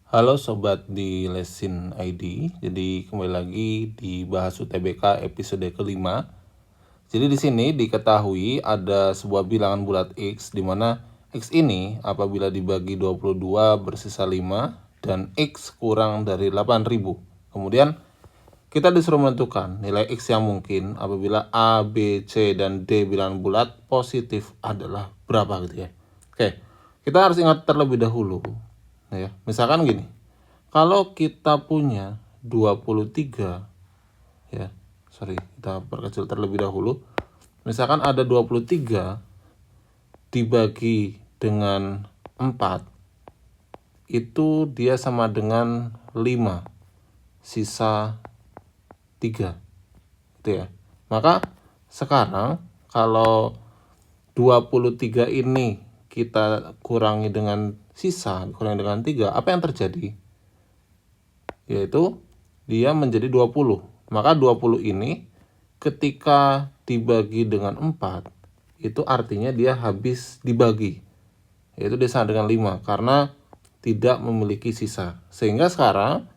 Halo sobat di Lesin ID. Jadi kembali lagi di Bahas UTBK episode kelima. Jadi di sini diketahui ada sebuah bilangan bulat X di mana X ini apabila dibagi 22 bersisa 5 dan X kurang dari 8.000. Kemudian kita disuruh menentukan nilai X yang mungkin apabila A, B, C, dan D bilangan bulat positif adalah berapa gitu ya. Oke, kita harus ingat terlebih dahulu ya. Misalkan gini, kalau kita punya 23 ya, kita perkecil terlebih dahulu. Misalkan ada 23 dibagi dengan 4, itu dia sama dengan 5, sisa 3 gitu ya. Maka sekarang kalau 23 ini kita kurangi dengan kurangi dengan 3, apa yang terjadi? Yaitu dia menjadi 20. Maka 20 ini ketika dibagi dengan 4, itu artinya dia habis dibagi. Yaitu dia sama dengan 5 karena tidak memiliki sisa. Sehingga sekarang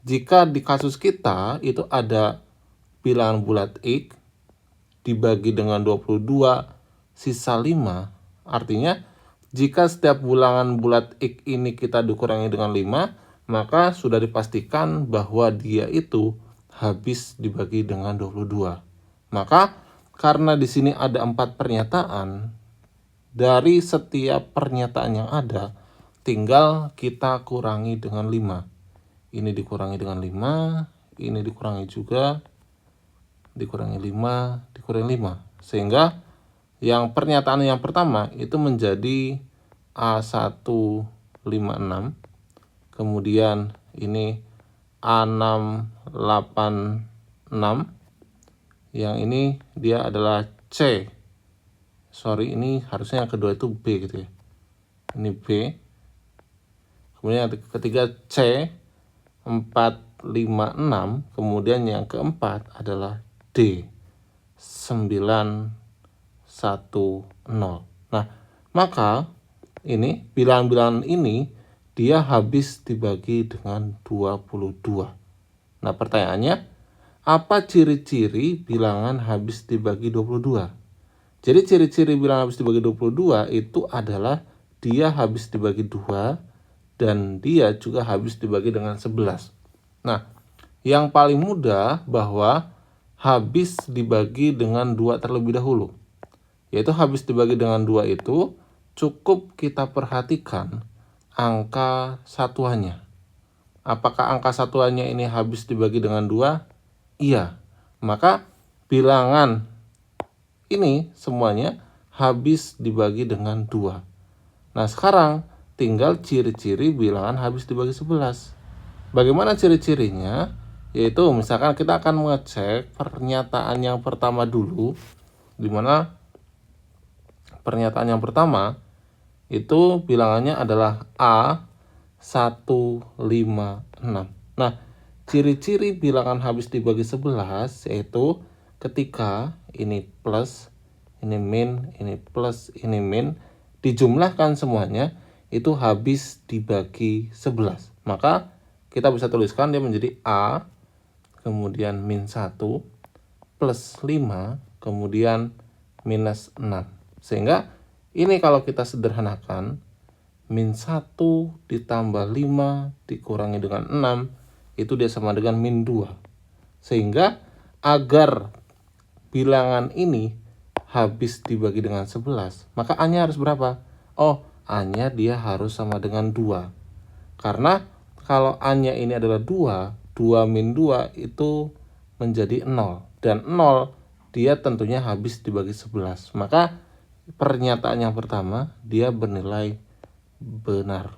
jika di kasus kita itu ada bilangan bulat X dibagi dengan 22 sisa 5, artinya jika setiap bilangan bulat X ini kita dikurangi dengan 5, maka sudah dipastikan bahwa dia itu habis dibagi dengan 22. Maka karena di sini ada 4 pernyataan, dari setiap pernyataan yang ada tinggal kita kurangi dengan 5. Ini dikurangi dengan 5, ini dikurangi juga, dikurangi 5, dikurangi 5. Sehingga yang pernyataan yang pertama itu menjadi A156. Kemudian ini A686. Yang ini dia adalah C. Ini harusnya yang kedua itu B gitu ya. Ini B. Kemudian yang ketiga C 456. Kemudian yang keempat adalah D 910. Nah, maka ini bilangan-bilangan ini dia habis dibagi dengan 22. Nah, pertanyaannya, apa ciri-ciri bilangan habis dibagi 22? Jadi ciri-ciri bilangan habis dibagi 22 itu adalah dia habis dibagi 2 dan dia juga habis dibagi dengan 11. Nah, yang paling mudah bahwa habis dibagi dengan 2 terlebih dahulu. Yaitu habis dibagi dengan 2 itu cukup kita perhatikan angka satuannya. Apakah angka satuannya ini habis dibagi dengan 2? Iya. Maka bilangan ini semuanya habis dibagi dengan 2. Nah, sekarang tinggal ciri-ciri bilangan habis dibagi 11. Bagaimana ciri-cirinya? Yaitu misalkan kita akan mengecek pernyataan yang pertama dulu, di mana pernyataan yang pertama itu bilangannya adalah A156. Nah, ciri-ciri bilangan habis dibagi 11 yaitu ketika ini plus, ini min, ini plus, ini min, dijumlahkan semuanya itu habis dibagi 11. Maka kita bisa tuliskan dia menjadi A, kemudian min 1, plus 5, kemudian minus 6. Sehingga ini kalau kita sederhanakan, min 1 ditambah 5 dikurangi dengan 6, itu dia sama dengan min 2. Sehingga agar bilangan ini habis dibagi dengan 11, maka A-nya harus berapa? Oh, A-nya dia harus sama dengan 2. Karena kalau A-nya ini adalah 2, 2 min 2 itu menjadi 0. Dan 0 dia tentunya habis dibagi 11. Maka pernyataan yang pertama dia bernilai benar.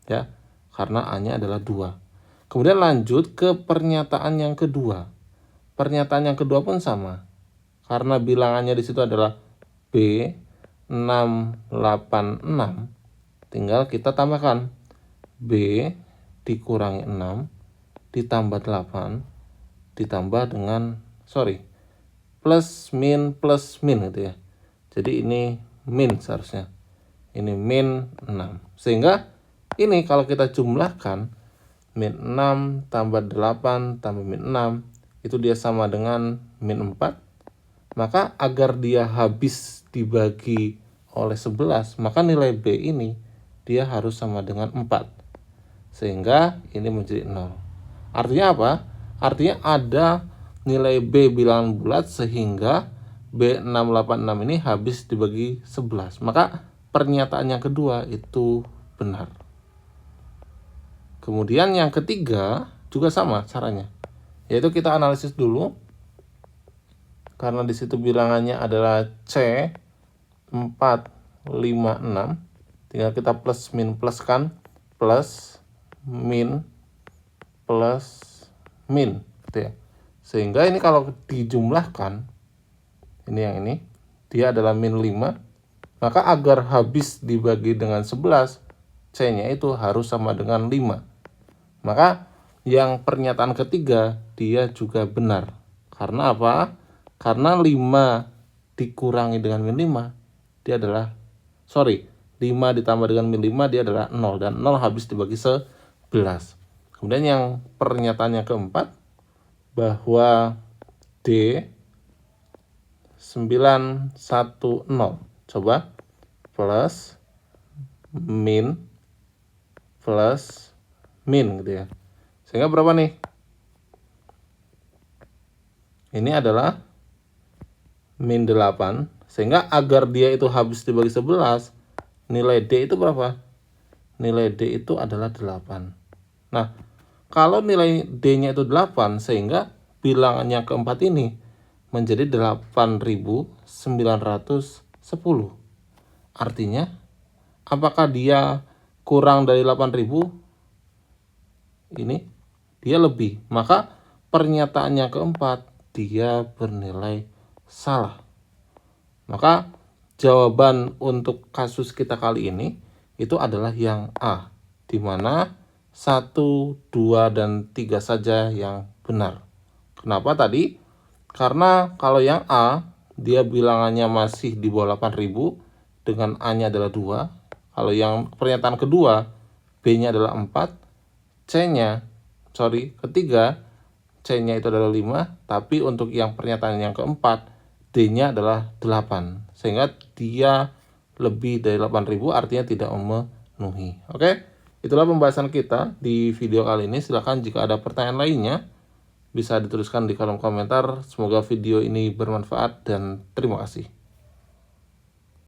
Ya, karena A-nya adalah 2. Kemudian lanjut ke pernyataan yang kedua. Pernyataan yang kedua pun sama. Karena bilangannya di situ adalah B686, tinggal kita tambahkan B dikurangi 6 ditambah 8 ditambah dengan plus min gitu ya. Jadi ini min seharusnya. Ini min 6. Sehingga ini kalau kita jumlahkan min 6 tambah 8 tambah min 6 itu dia sama dengan min 4. Maka agar dia habis dibagi oleh 11, maka nilai B ini dia harus sama dengan 4. Sehingga ini menjadi 0. Artinya apa? Artinya ada nilai B bilangan bulat sehingga B686 ini habis dibagi 11. Maka pernyataan yang kedua itu benar. Kemudian yang ketiga juga sama caranya. Yaitu kita analisis dulu. Karena di situ bilangannya adalah C 4, 5, 6. Tinggal kita plus min plus kan. Plus min plus min gitu ya. Sehingga ini kalau dijumlahkan, ini yang ini, dia adalah min 5. Maka agar habis dibagi dengan 11, C-nya itu harus sama dengan 5. Maka yang pernyataan ketiga dia juga benar. Karena apa? Karena 5 dikurangi dengan min 5, dia adalah 5 ditambah dengan min 5 dia adalah 0. Dan 0 habis dibagi 11. Kemudian yang pernyataan yang keempat, bahwa D 910. Coba plus min gitu ya. Sehingga berapa nih? Ini adalah min 8. Sehingga agar dia itu habis dibagi 11, nilai D itu berapa? Nilai D itu adalah 8. Nah, kalau nilai D-nya itu 8, sehingga bilangannya keempat ini menjadi 8.910. Artinya, apakah dia kurang dari 8.000? Ini dia lebih. Maka pernyataannya keempat dia bernilai salah. Maka jawaban untuk kasus kita kali ini itu adalah yang A, di mana 1, 2, dan 3 saja yang benar. Kenapa tadi? Karena kalau yang A, dia bilangannya masih di bawah 8.000 dengan A-nya adalah 2. Kalau yang pernyataan kedua, B-nya adalah 4, ketiga, C-nya itu adalah 5, tapi untuk yang pernyataan yang keempat, D-nya adalah 8. Sehingga dia lebih dari 8.000, artinya tidak memenuhi. Oke? Itulah pembahasan kita di video kali ini. Silakan jika ada pertanyaan lainnya bisa dituliskan di kolom komentar. Semoga video ini bermanfaat dan terima kasih.